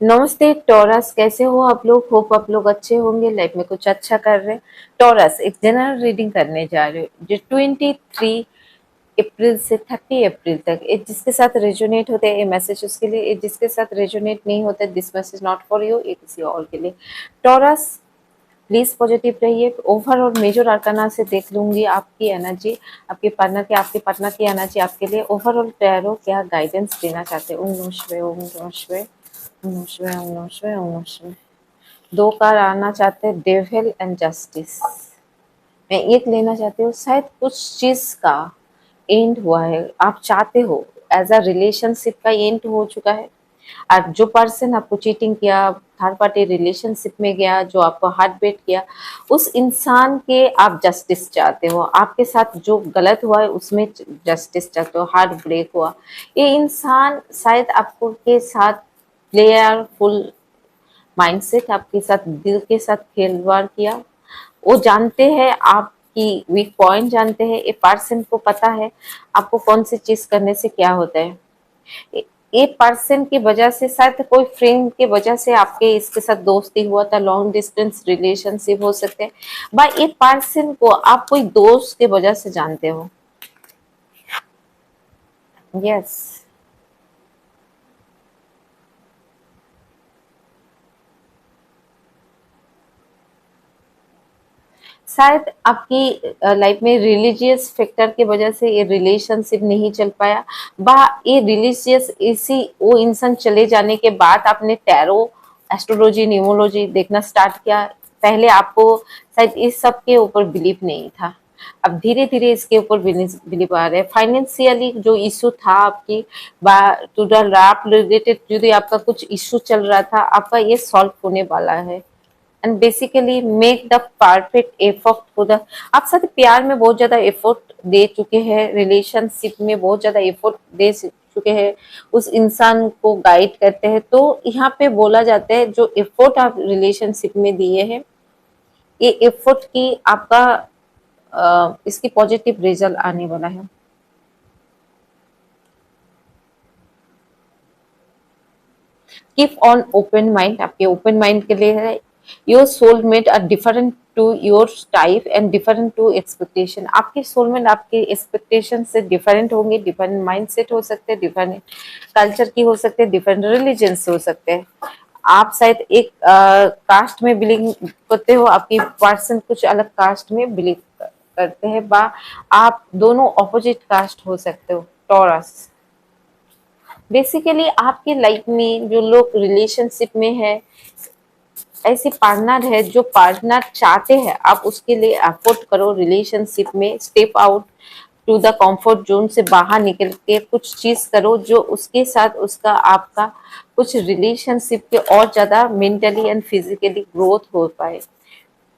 नमस्ते टॉरस, कैसे हो आप लोग? होप आप लोग अच्छे होंगे, लाइफ में कुछ अच्छा कर रहे हैं। टॉरस एक जनरल रीडिंग करने जा रहे हो जो 23 अप्रैल से 30 अप्रैल तक। ये जिसके साथ रेजोनेट होते हैं ये मैसेज उसके लिए, ये जिसके साथ रेजोनेट नहीं होता this message not for you, ये किसी और के लिए। टॉरस प्लीज पॉजिटिव रहिए। ओवर और मेजर आर्काना से देख लूंगी आपकी एनर्जी, आपके पार्टनर की एनर्जी आपके लिए। ओवरऑल टैरो क्या गाइडेंस देना चाहते हैं? ओम नमः शिवाय, ओम नमः शिवाय, ओम नमः शिवाय, ओम नमः शिवाय, ओम नमः शिवाय। दो कार आना चाहते हैं, डेविल एंड जस्टिस। मैं एक लेना चाहती हूँ, शायद कुछ चीज का एंड हुआ है, आप चाहते हो एज अ रिलेशनशिप का एंड हो चुका है। और जो पर्सन आपको चीटिंग किया, थर्ड पार्टी रिलेशनशिप में गया, जो आपको हार्ट ब्रेक किया, उस इंसान के आप जस्टिस चाहते हो। आपके साथ जो गलत हुआ है उसमें जस्टिस चाहते हो, हार्ट ब्रेक हुआ। ये इंसान शायद आपको के साथ प्लेयरफुल माइंडसेट, आपके साथ दिल के साथ खिलवाड़ किया। वो जानते हैं आपकी वीक पॉइंट, जानते हैं, ये पर्सन को पता है आपको कौन सी चीज करने से क्या होता है। ये पर्सन की वजह से, शायद कोई फ्रेंड के वजह से आपके इसके साथ दोस्ती हुआ था, लॉन्ग डिस्टेंस रिलेशनशिप हो सकते हैं। बाय ये पर्सन को आप कोई दोस्त के वजह से जानते हो। यस, शायद आपकी लाइफ में रिलीजियस फैक्टर की वजह से ये रिलेशनशिप नहीं चल पाया। बा ये रिलीजियस इसी वो इंसान चले जाने के बाद आपने टैरो, एस्ट्रोलॉजी, न्यूमरोलॉजी देखना स्टार्ट किया। पहले आपको शायद इस सब के ऊपर बिलीव नहीं था, अब धीरे धीरे इसके ऊपर बिलीव आ रहे हैं। फाइनेंशियली जो इशू था आपकी, बा टू द रैप रिलेटेड यदि आपका कुछ इशू चल रहा था, आपका ये सॉल्व होने वाला है। And basically make the perfect effort for the, आप साथ प्यार में बहुत ज्यादा एफर्ट दे चुके हैं, रिलेशनशिप में बहुत ज्यादा एफर्ट दे चुके हैं, उस इंसान को गाइड करते हैं। तो यहाँ पे बोला जाता है जो एफर्ट आप रिलेशनशिप में दिए हैं, ये एफर्ट की आपका इसकी पॉजिटिव रिजल्ट आने वाला है। कीप ऑन ओपन माइंड, आपके ओपन माइंड के लिए है। Your soulmate are different to your type and different to expectation. आपके सोलमेट आपके एक्सपेक्टेशन से डिफरेंट होंगे, डिफरेंट माइंड सेट हो सकते हैं, डिफरेंट कल्चर की हो सकते हैं, डिफरेंट रिलीजन से हो सकते हैं। आप शायद एक कास्ट में बिलीव करते हो, आपकी पर्सन कुछ अलग कास्ट में बिलीव करते हैं, बा आप दोनों ऑपोजिट कास्ट हो सकते हो। टॉरस बेसिकली आपकी लाइफ में जो लोग रिलेशनशिप में है, ऐसे पार्टनर है जो पार्टनर चाहते हैं आप उसके लिए एफोर्ड करो, रिलेशनशिप में step out to the comfort zone से बाहर निकल के कुछ चीज करो जो उसके साथ उसका आपका कुछ रिलेशनशिप के और ज्यादा मेंटली एंड फिजिकली ग्रोथ हो पाए।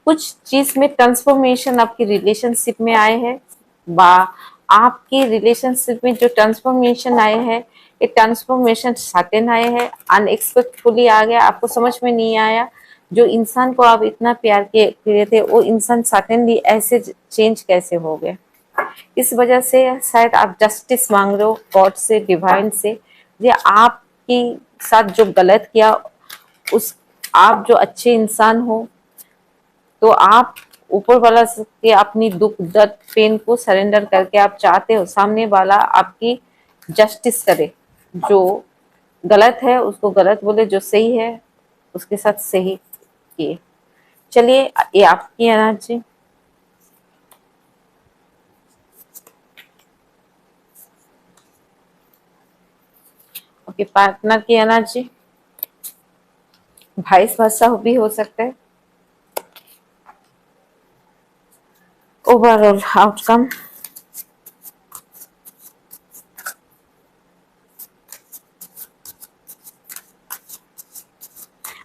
कुछ चीज में ट्रांसफॉर्मेशन आपकी रिलेशनशिप में आए हैं, बा आपकी रिलेशनशिप में जो ट्रांसफॉर्मेशन आए हैं, ये ट्रांसफॉर्मेशन सडन आए हैं, अनएक्सपेक्टफुली आ गया, आपको समझ में नहीं आया। जो इंसान को आप इतना प्यार किए थे वो इंसान सडनली ऐसे चेंज कैसे हो गए। इस वजह से शायद आप जस्टिस मांग रहे हो गॉड से, डिवाइन से। ये आपके साथ जो गलत किया, उस आप जो अच्छे इंसान हो, तो आप ऊपर वाला के अपनी दुख दर्द पेन को सरेंडर करके आप चाहते हो सामने वाला आपकी जस्टिस करे। जो गलत है उसको गलत बोले, जो सही है उसके साथ सही किए। चलिए, ये आपकी एनर्जी। ओके, पार्टनर की एनर्जी वाइस वर्सा भी हो सकता है। ओवरऑल आउटकम,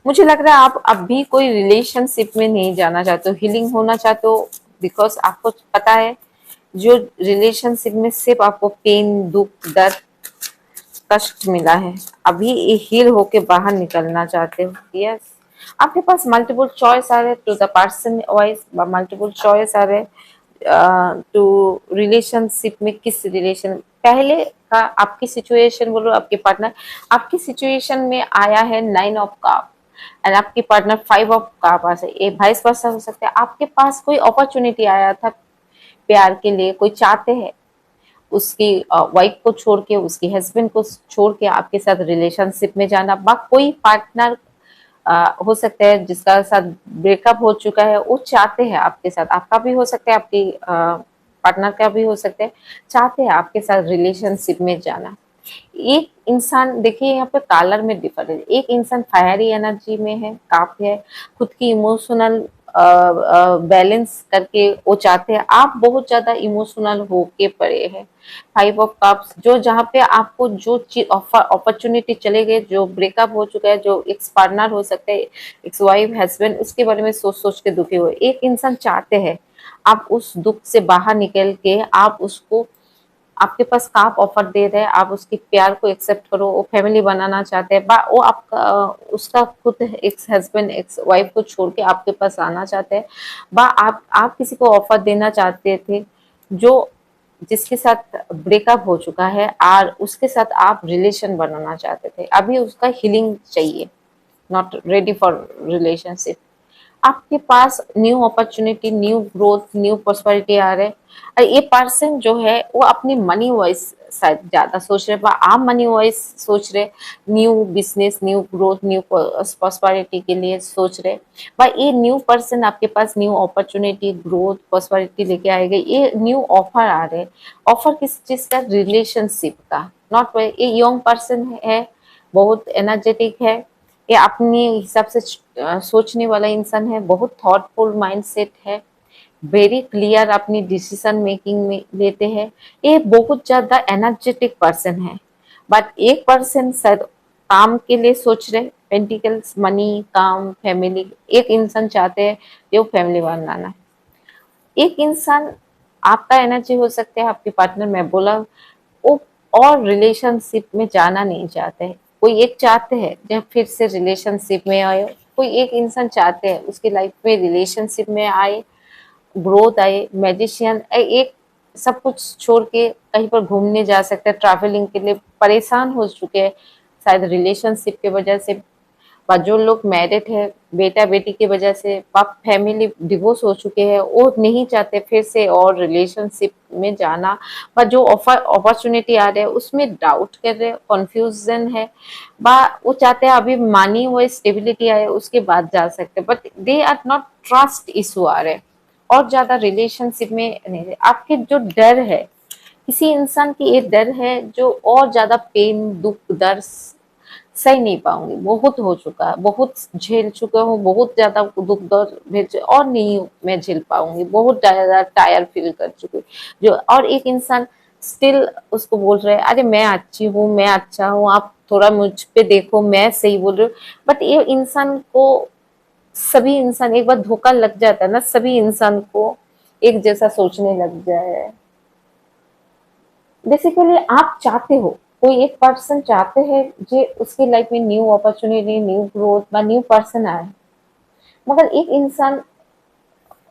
मुझे लग रहा है आप अब भी कोई रिलेशनशिप में नहीं जाना चाहते हो, हीलिंग होना चाहते हो। बिकॉज आपको पता है जो रिलेशनशिप में सिर्फ आपको पेन, दुख, दर्द, कष्ट मिला है, अभी ये हील होके बाहर निकलना चाहते हो। यस, आपके पास मल्टीपल चॉइस आ रहे to the person wise, multiple choice आ रहे। टू रिलेशनशिप में, किस रिलेशन पहले का आपकी सिचुएशन बोलो, आपके पार्टनर आपकी सिचुएशन में आया है 9 ऑफ कप एंड आपकी पार्टनर 5 ऑफ कप आ से, ये वाइस वर्सा हो सकता है। आपके पास कोई अपॉर्चुनिटी आया था प्यार के लिए, कोई चाहते हैं उसकी वाइफ को छोड़ के, उसकी हस्बैंड को छोड़ के आपके साथ रिलेशनशिप में जाना, बा कोई पार्टनर हो सकता है जिसका साथ ब्रेकअप हो चुका है, वो चाहते हैं आपके साथ, आपका भी हो सकता है, आपकी पार्टनर का भी हो सकता है, चाहते हैं आपके साथ रिलेशनशिप में जाना। एक इंसान देखिए यहाँ पे कलर में डिफर है, एक इंसान फायरी एनर्जी में है, काफी है, खुद की इमोशनल बैलेंस करके वो चाहते हैं, आप बहुत ज्यादा इमोशनल होके पड़े हैं। 5 ऑफ कप्स जो जहाँ पे आपको जो चीज अपॉर्चुनिटी चले गए, जो ब्रेकअप हो चुका है, जो एक्स पार्टनर हो सकता है, एक्स वाइफ हस्बैंड, उसके बारे में सोच सोच के दुखी हुए, एक इंसान चाहते हैं आप उस दुख से बाहर निकल के आप उसको, आपके पास काम ऑफर दे रहे हैं, आप उसके प्यार को एक्सेप्ट करो, वो फैमिली बनाना चाहते हैं, बा वो आपका उसका खुद एक्स हस्बैंड एक्स वाइफ को छोड़ के आपके पास आना चाहते हैं, बा आप किसी को ऑफर देना चाहते थे जो जिसके साथ ब्रेकअप हो चुका है और उसके साथ आप रिलेशन बनाना चाहते थे, अभी उसका हीलिंग चाहिए, नॉट रेडी फॉर रिलेशनशिप। आपके पास new opportunity, new growth, new prosperity आ रहे हैं। और ये पर्सन जो है वो अपनी मनी वाइज शायद ज्यादा सोच रहे, पर आप मनी वाइज सोच रहे, new business, new growth, new prosperity के लिए सोच रहे, पर ये न्यू पर्सन आपके पास न्यू अपॉर्चुनिटी, ग्रोथ, प्रॉस्पेरिटी लेके आएगा। ये न्यू ऑफर आ रहे, ऑफर किस चीज का, रिलेशनशिप का, नॉट ये यंग पर्सन है, बहुत एनर्जेटिक है, ये अपने हिसाब से सोचने वाला इंसान है, बहुत थॉटफुल माइंडसेट है, वेरी क्लियर अपनी डिसीजन मेकिंग में लेते हैं, ये बहुत ज्यादा एनर्जेटिक पर्सन है। बट एक पर्सन शायद काम के लिए सोच रहे, पेंटिकल्स, मनी, काम, फैमिली, एक इंसान चाहते हैं जो फैमिली बनाना है। एक इंसान आपका एनर्जी हो सकता है, आपके पार्टनर में बोला वो और रिलेशनशिप में जाना नहीं चाहते हैं, कोई एक चाहते हैं जब फिर से रिलेशनशिप में आए, कोई एक इंसान चाहते हैं उसकी लाइफ में रिलेशनशिप में आए, ग्रोथ आए, मैजिशियन एक सब कुछ छोड़ के कहीं पर घूमने जा सकते हैं, ट्रैवलिंग के लिए परेशान हो चुके हैं शायद रिलेशनशिप की वजह से, पर जो लोग मैरिड है, बेटा बेटी की वजह से पाप फैमिली डिवोर्स हो चुके हैं, वो नहीं चाहते फिर से और रिलेशनशिप में जाना, पर जो ऑफर अपॉर्चुनिटी आ रहे हैं उसमें डाउट कर रहे, कंफ्यूजन है, बा वो चाहते हैं अभी मनी वो स्टेबिलिटी आए उसके बाद जा सकते, but they are not trust issue आ रहे, और ज्यादा रिलेशनशिप में नहीं। आपके जो डर है, किसी इंसान की ये डर है जो और ज्यादा पेन, दुख, दर्द सही नहीं पाऊंगी, बहुत हो चुका है, बहुत झेल चुका हूँ, बहुत ज्यादा दुख दर्द और नहीं मैं झेल पाऊंगी, बहुत ज्यादा टायर फील कर चुकी हूँ। जो और एक इंसान स्टिल उसको बोल रहे हैं अरे मैं अच्छी हूँ, मैं अच्छा हूँ, आप थोड़ा मुझ पे देखो, मैं सही बोल रही हूँ, बट ये इंसान को, सभी इंसान एक बार धोखा लग जाता है ना, सभी इंसान को एक जैसा सोचने लग जाए। बेसिकली आप चाहते हो, कोई एक पर्सन चाहते हैं जो उसकी लाइफ में न्यू अपॉर्चुनिटी, न्यू ग्रोथ বা न्यू पर्सन आए, मगर एक इंसान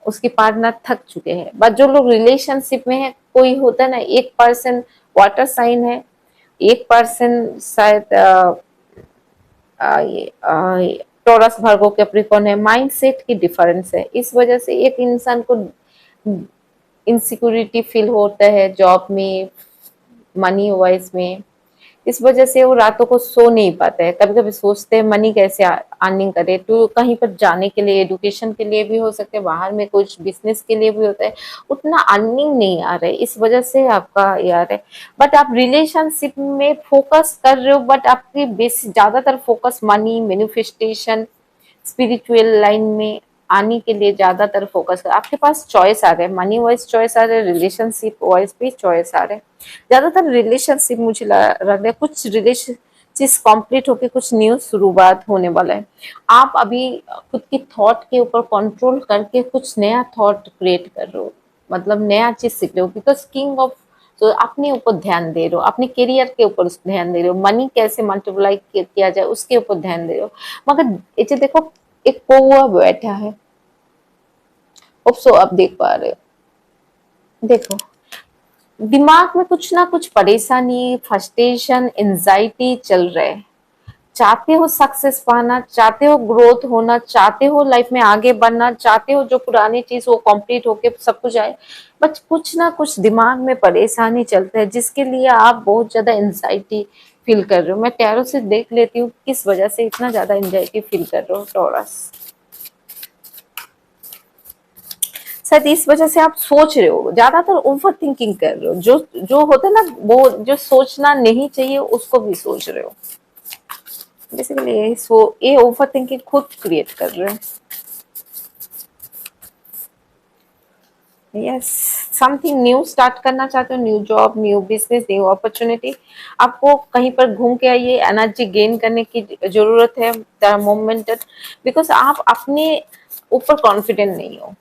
उसके पार्टनर थक चुके हैं, बट जो लोग रिलेशनशिप में है, कोई होता है ना, एक पर्सन वाटर साइन है, एक पर्सन शायद ये टॉरस, वर्गो, कैप्रिकॉर्न है, माइंडसेट की डिफरेंस है, इस वजह से एक इंसान को इनसिक्योरिटी फील होता है जॉब में, मनी वाइज में, इस वजह से वो रातों को सो नहीं पाते हैं, कभी कभी सोचते हैं मनी कैसे अर्निंग करे, तो कहीं पर जाने के लिए, एडुकेशन के लिए भी हो सकते हैं, बाहर में कुछ बिजनेस के लिए भी होता है, उतना अर्निंग नहीं आ रहा है, इस वजह से आपका यार है। बट आप रिलेशनशिप में फोकस कर रहे हो, बट आपकी बेस ज्यादातर focus money, manifestation, spiritual line में आने के लिए ज्यादातर फोकस कर, आपके पास चॉइस आ रहे हैं, मनी वाइज चॉइस आ रहे हैं, रिलेशनशिप वाइज भी चॉइस आ रहे हैं, ज्यादातर रिलेशनशिप मुझे लग रहा है कुछ रिलेशन चीज कंप्लीट होके कुछ न्यू शुरुआत होने वाला है। आप अभी खुद की थॉट के ऊपर कंट्रोल करके कुछ नया थॉट क्रिएट कर रहे हो, मतलब नया चीज सीख रहे हो, बिकॉज किंग ऑफ, तो अपने ऊपर ध्यान दे रहे हो, अपने करियर के ऊपर ध्यान दे रहे हो, मनी कैसे मल्टीप्लाई किया जाए उसके ऊपर ध्यान दे रहे हो, मगर ये देखो एक कौवा बैठा है, होप सो आप देख पा रहे हो, देखो, दिमाग में कुछ ना कुछ परेशानी, फ्रस्ट्रेशन, एंजाइटी चल रहा है। चाहते हो सक्सेस पाना, चाहते हो ग्रोथ होना, चाहते हो लाइफ में आगे बढ़ना, चाहते हो जो पुरानी चीज वो कंप्लीट होके सब कुछ आए, बट कुछ ना कुछ दिमाग में परेशानी चलता है जिसके लिए आप बहुत ज्यादा एंजाइटी फील कर रहे हो। मैं टैरो से देख लेती हूँ किस वजह से इतना ज्यादा एंजाइटी फील कर रहे हो टॉरस। शायद इस वजह से आप सोच रहे हो, ज्यादातर ओवर थिंकिंग कर रहे हो, जो जो होता है ना वो जो सोचना नहीं चाहिए उसको भी सोच रहे हो। बेसिकली ये ओवर थिंकिंग खुद क्रिएट कर रहे हैं। यस, समथिंग न्यू स्टार्ट करना चाहते हो, new job, new business, new opportunity. आपको कहीं पर घूम के आइए, एनर्जी गेन करने की जरूरत है मोमेंटेड, बिकॉज आप अपने ऊपर कॉन्फिडेंट नहीं हो।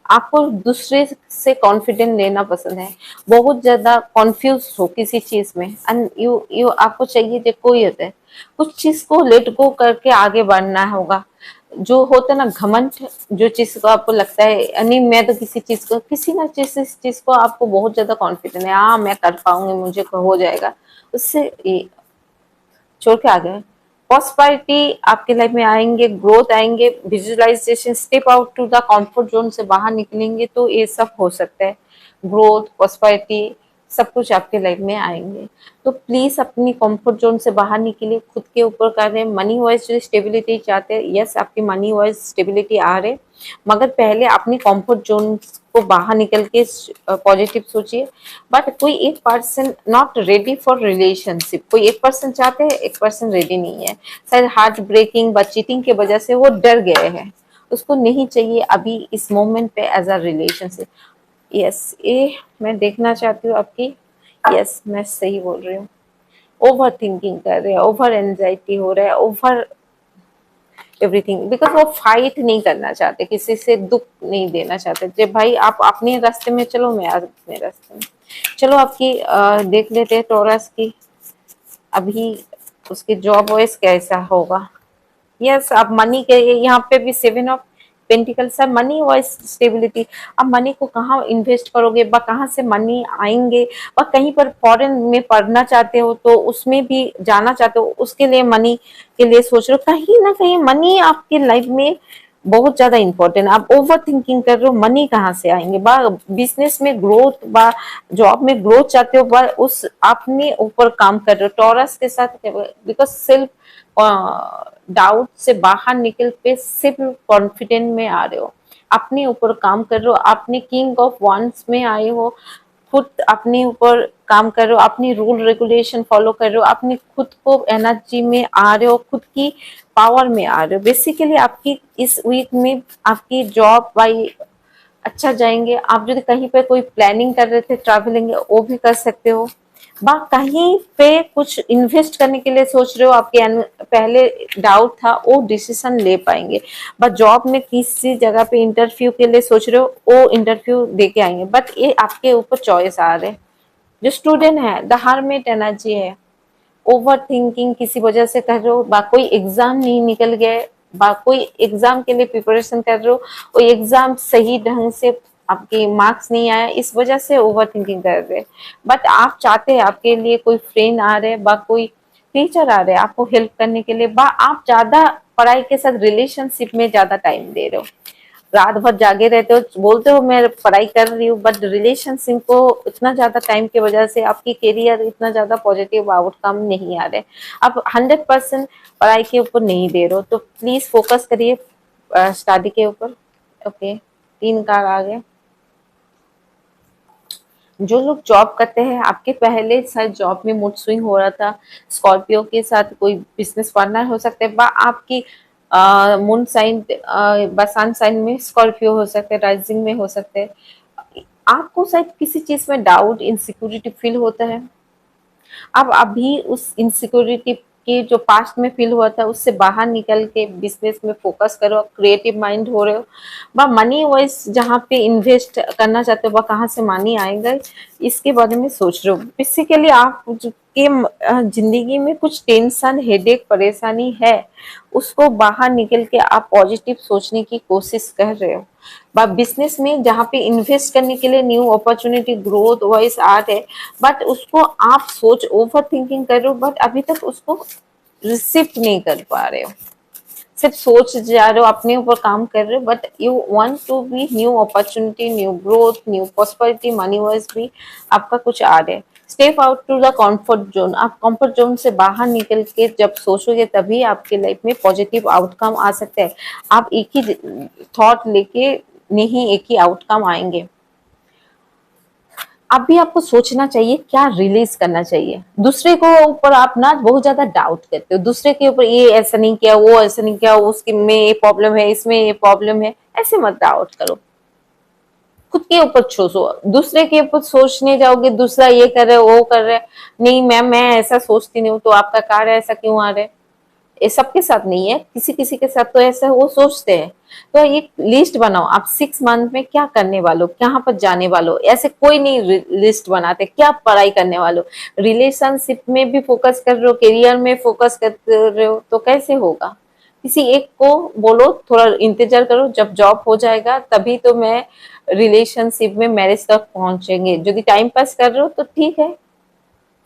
आपको दूसरे से कॉन्फिडेंट लेना पसंद है, बहुत ज्यादा कॉन्फ्यूज हो किसी चीज में, एंड यू यू आपको चाहिए जो कोई होता है कुछ चीज को लेट गो करके आगे बढ़ना होगा। जो होता है ना घमंड, जो चीज को आपको लगता है नहीं मैं तो किसी चीज को किसी ना चीज को आपको बहुत ज्यादा कॉन्फिडेंट है, हाँ मैं कर पाऊंगी, मुझे हो जाएगा, उससे ये छोड़ के आ गए। प्रॉस्पेरिटी आपके लाइफ में आएंगे, ग्रोथ आएंगे, visualisation, step out to the comfort zone से बाहर निकलेंगे तो ये सब हो सकता है। ग्रोथ, प्रॉस्पेरिटी सब कुछ आपके लाइफ में आएंगे। तो प्लीज अपनी कंफर्ट जोन से बाहर निकलिए, खुद के ऊपर कर रहे हैं। मनी वाइज जो स्टेबिलिटी चाहते हैं, यस आपकी मनी वाइज स्टेबिलिटी आ रहे, मगर पहले अपनी कंफर्ट जोन को बाहर निकल के पॉजिटिव सोचिए। बट कोई एक person not ready for relationship, कोई एक पर्सन चाहते हैं, एक पर्सन रेडी नहीं है। शायद हार्ट ब्रेकिंग व चीटिंग की वजह से वो डर गए हैं, उसको नहीं चाहिए अभी इस मोमेंट पे एज अ रिलेशनशिप। यस, ये मैं देखना चाहती हूँ आपकी। यस, मैं सही बोल रही हूँ। ओवर थिंकिंग कर रहे हैं, ओवर एंजाइटी हो रहा है, ओवर एवरीथिंग, बिकॉज वो फाइट नहीं करना चाहते, किसी से दुख नहीं देना चाहते। जब भाई आप अपने रास्ते में चलो, मैं अपने रास्ते में। चलो आपकी देख लेते हैं टोरस की अभी उसकी जॉब वॉइस कैसा होगा। यस, अब मनी के यहाँ पे भी 7 of pentacle sir, money wise stability. अब मनी को कहाँ इन्वेस्ट करोगे, ब कहाँ से मनी आएंगे, व कहीं पर फॉरेन में पढ़ना चाहते हो तो उसमें भी जाना चाहते हो, उसके लिए मनी के लिए सोच रहे हो, कहीं ना कहीं मनी आपकी लाइफ में बहुत ज्यादा इंपॉर्टेंट। आप ओवर थिंकिंग कर रहे हो, मनी कहाँ से आएंगे, बा बिजनेस में ग्रोथ, बा जॉब में ग्रोथ चाहते हो, बा उस अपने ऊपर काम कर रहे हो टॉरस के साथ, बिकॉज सेल्फ डाउट से बाहर निकल पे सिर्फ कॉन्फिडेंट में आ रहे हो, अपने ऊपर काम कर रहे हो, अपने किंग ऑफ वंस में आए हो, खुद अपने ऊपर काम कर रहे हो, अपनी रूल रेगुलेशन फॉलो कर रहे हो, अपनी खुद को एनर्जी में आ रहे हो, खुद की पावर में आ रहे हो। बेसिकली आपकी इस वीक में आपकी जॉब बाई अच्छा जाएंगे। आप यदि कहीं पे कोई प्लानिंग कर रहे थे ट्रैवलिंग, वो भी कर सकते हो। बा कहीं पे कुछ इन्वेस्ट करने के लिए सोच रहे हो, आपके पहले डाउट था वो डिसीजन ले पाएंगे। बट जॉब में किसी जगह पे इंटरव्यू के लिए सोच रहे हो, वो इंटरव्यू दे के आएंगे, बट ये आपके ऊपर चॉइस आ रहे हैं। जो स्टूडेंट है, द हर्मिट एनर्जी है, ओवर थिंकिंग किसी वजह से कर रहे हो, बा कोई एग्जाम नहीं निकल गए, बा कोई एग्जाम के लिए प्रिपरेशन कर रहे हो, कोई एग्जाम सही ढंग से आपके मार्क्स नहीं आया, इस वजह से ओवर थिंकिंग कर रहे हैं। बट आप चाहते हैं आपके लिए कोई फ्रेंड आ रहे हैं, बा कोई टीचर आ रहे हैं आपको हेल्प करने के लिए, बा आप ज्यादा पढ़ाई के साथ रिलेशनशिप में ज्यादा टाइम दे रहे हो, रात भर जागे रहते हो, बोलते हो मैं पढ़ाई कर रही हूँ, बट रिलेशनशिप को इतना ज्यादा टाइम की वजह से आपकी करियर इतना ज्यादा पॉजिटिव आउटकम नहीं आ रहे, आप 100% पढ़ाई के ऊपर नहीं दे रहे हो। तो प्लीज फोकस करिए स्टडी के ऊपर। ओके, 3 कार्ड आ गए। जो लोग जॉब करते हैं, आपके पहले शायद जॉब में मूड स्विंग हो रहा था, स्कॉर्पियो के साथ कोई बिजनेस पार्टनर हो सकते हैं, बा आपकी मून साइन सन साइन में स्कॉर्पियो हो सकते हैं, राइजिंग में हो सकते हैं। आपको शायद किसी चीज में डाउट, इनसिक्योरिटी फील होता है। अब अभी उस इनसिक्योरिटी की जो पास्ट में फील हुआ था उससे बाहर निकल के बिजनेस में फोकस करो, क्रिएटिव माइंड हो रहे हो, वह मनी वाइज जहाँ पे इन्वेस्ट करना चाहते हो वह कहाँ से मनी आएगा, इसके बारे में सोच रहे हो। बेसिकली आप जिंदगी में कुछ टेंशन, हेडेक, परेशानी है, उसको बाहर निकल के आप पॉजिटिव सोचने की कोशिश कर रहे हो। बिजनेस में जहाँ पे इन्वेस्ट करने के लिए न्यू अपॉर्चुनिटी, ग्रोथ वाइज आ रहे, बट उसको आप सोच ओवर थिंकिंग कर रहे हो, बट अभी तक उसको रिसीव नहीं कर पा रहे हो, सिर्फ सोच जा रहे हो, अपने ऊपर काम कर रहे हो, but you want to be new opportunity, new growth, new prosperity, money wise भी आपका कुछ आ रहा है। Step out to the comfort zone. आप कंफर्ट जोन से बाहर निकल के जब सोचोगे तभी आपके लाइफ में पॉजिटिव आउटकम आ सकते हैं। आप एक ही थॉट लेके नहीं एक ही आउटकम आएंगे। अब भी आपको सोचना चाहिए क्या रिलीज करना चाहिए। दूसरे को ऊपर आप ना बहुत ज्यादा डाउट करते हो, दूसरे के ऊपर ये ऐसा नहीं किया, वो ऐसा नहीं किया, उसके में ये प्रॉब्लम है, इसमें ये प्रॉब्लम है, ऐसे मत डाउट करो। खुद के ऊपर सोचो। दूसरे के ऊपर सोचने जाओगे, दूसरा ये कर रहे वो कर रहे, नहीं मैम मैं ऐसा सोचती नहीं हूँ, तो आपका कार्य ऐसा क्यों आ रहा है। ये सबके साथ नहीं है, किसी किसी के साथ तो ऐसा वो सोचते हैं। तो एक लिस्ट बनाओ, आप 6 मंथ में क्या करने वालों, कहाँ पर जाने वालों। ऐसे कोई नहीं लिस्ट बनाते, क्या पढ़ाई करने वालों, रिलेशनशिप में भी फोकस कर रहे हो, करियर में फोकस कर रहे हो, तो कैसे होगा। किसी एक को बोलो थोड़ा इंतजार करो, जब जॉब हो जाएगा तभी तो मैं रिलेशनशिप में मैरिज तक पहुंचेंगे। यदि टाइम पास कर रहे हो तो ठीक है,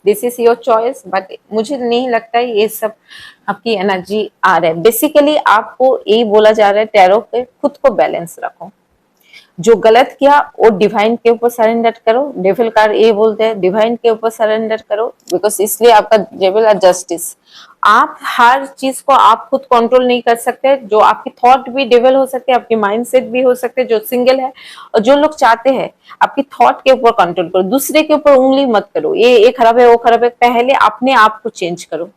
this is your choice, but मुझे नहीं लगता है ये सब आपकी एनर्जी आ रहा है। बेसिकली आपको यही बोला जा रहा है टैरो पे, खुद को बैलेंस रखो। जो गलत किया वो डिवाइन के ऊपर सरेंडर करो। डेविल कार्ड ये बोलते हैं डिवाइन के ऊपर सरेंडर करो, बिकॉज इसलिए आपका डेविल है जस्टिस। आप हर चीज को आप खुद कंट्रोल नहीं कर सकते। जो आपकी थॉट भी डेविल हो सकते हैं, आपके माइंडसेट भी हो सकते हैं जो सिंगल है। और जो लोग चाहते हैं आपकी थॉट के ऊपर कंट्रोल करो, दूसरे के ऊपर उंगली मत करो, ये खराब है वो खराब है। पहले अपने आप को चेंज करो।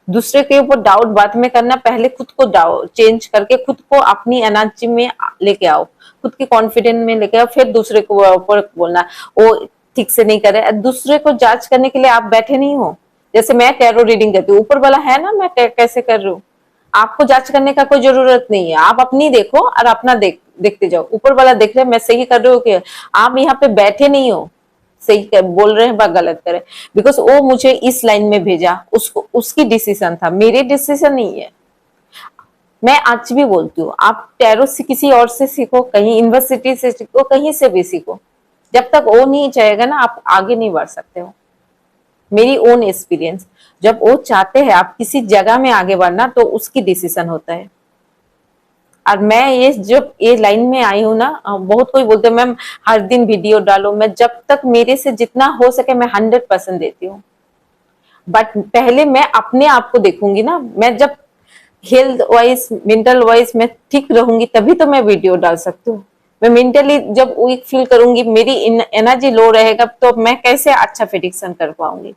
दूसरे के ऊपर डाउट बाद में करना, पहले खुद को डाउट चेंज करके खुद को अपनी एनर्जी में लेके आओ, खुद के कॉन्फिडेंस में लेके आओ, फिर दूसरे को ऊपर बोलना वो ठीक से नहीं करे। दूसरे को जांच करने के लिए आप बैठे नहीं हो। जैसे मैं टैरो रीडिंग करती हूँ, ऊपर वाला है ना मैं कैसे कर रही हूँ, आपको जांच करने का कोई जरूरत नहीं है। आप अपनी देखो और अपना देखते जाओ, ऊपर वाला देख रहे मैं सही कर रही हूँ कि आप यहाँ पे बैठे नहीं हो सही बोल रहे हैं व गलत करे, बिकॉज वो मुझे इस लाइन में भेजा, उसको उसकी डिसीजन था, मेरे डिसीजन नहीं है। मैं आज भी बोलती हूँ आप टैरो से किसी और से सीखो, कहीं यूनिवर्सिटी से सीखो, कहीं से भी सीखो, जब तक वो नहीं चाहेगा ना आप आगे नहीं बढ़ सकते हो। मेरी ओन एक्सपीरियंस, जब वो चाहते हैं आप किसी जगह में आगे बढ़ना तो उसकी डिसीजन होता है। और मैं ये जब ये लाइन में आई हूँ ना, बहुत कोई बोलते हैं मैम हर दिन वीडियो डालो, मैं जब तक मेरे से जितना हो सके मैं 100% देती हूँ। बट पहले मैं अपने आप को देखूंगी ना, मैं जब हेल्थ वाइज मेंटल वाइज मैं ठीक रहूंगी तभी तो मैं वीडियो डाल सकती हूँ। मैं मेंटली जब वीक फील करूंगी, मेरी एनर्जी लो रहेगा, तो मैं कैसे अच्छा प्रेडिक्शन कर पाऊंगी।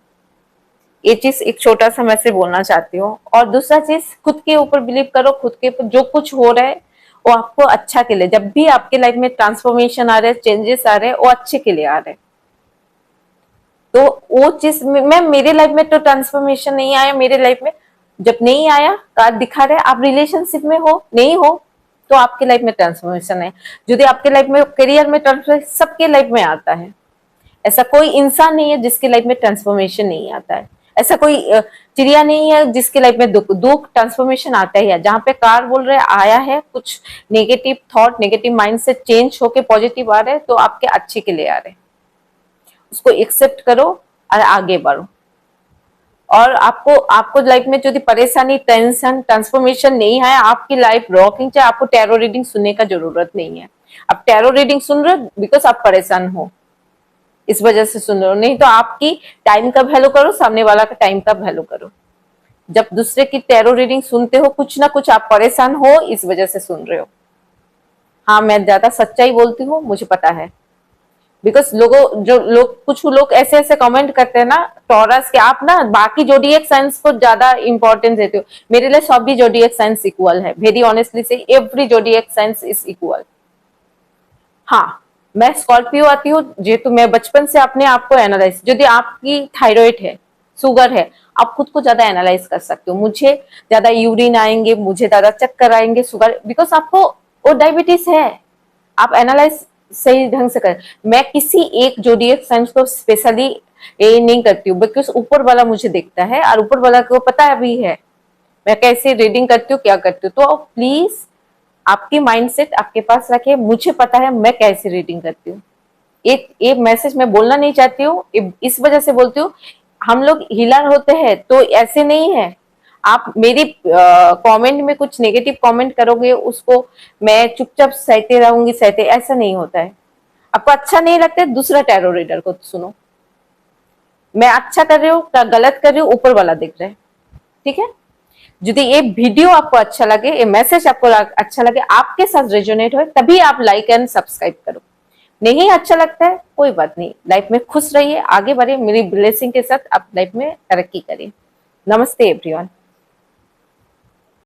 ये चीज एक छोटा सा मैसेज बोलना चाहती हूँ। और दूसरा चीज, खुद के ऊपर बिलीव करो, खुद के ऊपर जो कुछ हो रहा है वो आपको अच्छा के लिए, जब भी आपके लाइफ में ट्रांसफॉर्मेशन आ रहे हैं, चेंजेस आ रहे हैं, वो अच्छे के लिए आ रहे हैं। तो वो चीज मैं मेरे लाइफ में तो ट्रांसफॉर्मेशन नहीं आया, मेरे लाइफ में जब नहीं आया, कार्ड दिखा रहे आप रिलेशनशिप में हो नहीं हो तो आपके लाइफ में ट्रांसफॉर्मेशन है। यदि आपके लाइफ में करियर में ट्रांसफॉर्मेशन, सबके लाइफ में आता है। ऐसा कोई इंसान नहीं है जिसके लाइफ में ट्रांसफॉर्मेशन नहीं आता है। ऐसा कोई चिड़िया नहीं है जिसके लाइफ में दुख दुख ट्रांसफॉर्मेशन आता ही है। जहाँ पे कार बोल रहे आया है, कुछ नेगेटिव थॉट नेगेटिव माइंड से चेंज होके पॉजिटिव आ रहे हैं तो आपके अच्छे के लिए आ रहे हैं। उसको एक्सेप्ट करो और आगे बढ़ो। और आपको आपको लाइफ में यदि परेशानी टेंशन ट्रांसफॉर्मेशन नहीं है, आपकी लाइफ रॉकिंग चाहे, आपको टैरो रीडिंग सुनने का जरूरत नहीं है। आप टैरो रीडिंग सुन रहे हो बिकॉज आप परेशान हो, इस वजह से सुन रहे हो। नहीं तो आपकी टाइम का वैल्यू करो, सामने वाला का टाइम का वैल्यू करो। जब दूसरे की टैरो रीडिंग सुनते हो कुछ ना कुछ आप परेशान हो, इस वजह से सुन रहे हो। हाँ मैं ज्यादा सच्चाई बोलती हूँ, मुझे पता है। बिकॉज लोगों जो लोग कुछ लोग ऐसे ऐसे कमेंट करते हैं ना टॉरस के, आप ना बाकी जोडिएक साइंस को ज्यादा इंपॉर्टेंस देते हो। मेरे लिए सभी जोडिएक साइंस इक्वल है, वेरी ऑनेस्टली से एवरी जोडिएक साइंस इज इक्वल। हाँ मैं स्कॉर्पियो आती हूँ, जेहेतु मैं बचपन से अपने आप को एनालाइज, यदि आपकी थायराइड है, शुगर है, आप खुद को ज्यादा एनालाइज कर सकते हो। मुझे ज्यादा यूरिन आएंगे, मुझे ज्यादा चक्कर आएंगे, शुगर, बिकॉज आपको वो डायबिटीज है। आप एनालाइज सही ढंग से कर। मैं किसी एक जोडिएक साइंस को स्पेशली ये नहीं करती हूँ, बिकॉज ऊपर वाला मुझे देखता है और ऊपर वाला को पता भी है मैं कैसे रीडिंग करती हूँ, क्या करती हूँ। तो प्लीज आपकी माइंडसेट आपके पास रखे, मुझे पता है मैं कैसे रीडिंग करती हूँ। ये मैसेज मैं बोलना नहीं चाहती हूँ, इस वजह से बोलती हूँ। हम लोग हीलर होते हैं तो ऐसे नहीं है। आप मेरी कमेंट में कुछ नेगेटिव कमेंट करोगे, उसको मैं चुपचाप सहते रहूंगी, सहते, ऐसा नहीं होता है। आपको अच्छा नहीं लगता है, दूसरा टैरो रीडर को सुनो। मैं अच्छा कर रही हूँ क्या गलत कर रही हूँ, ऊपर वाला देख रहा है। ठीक है। यदि ये वीडियो आपको अच्छा लगे, ये मैसेज आपको अच्छा लगे, आपके साथ रेजोनेट हो, तभी आप लाइक एंड सब्सक्राइब करो। नहीं अच्छा लगता है कोई बात नहीं, लाइफ में खुश रहिए, आगे बढ़िए, मेरी ब्लेसिंग के साथ आप लाइफ में तरक्की करिए। नमस्ते एवरीवन।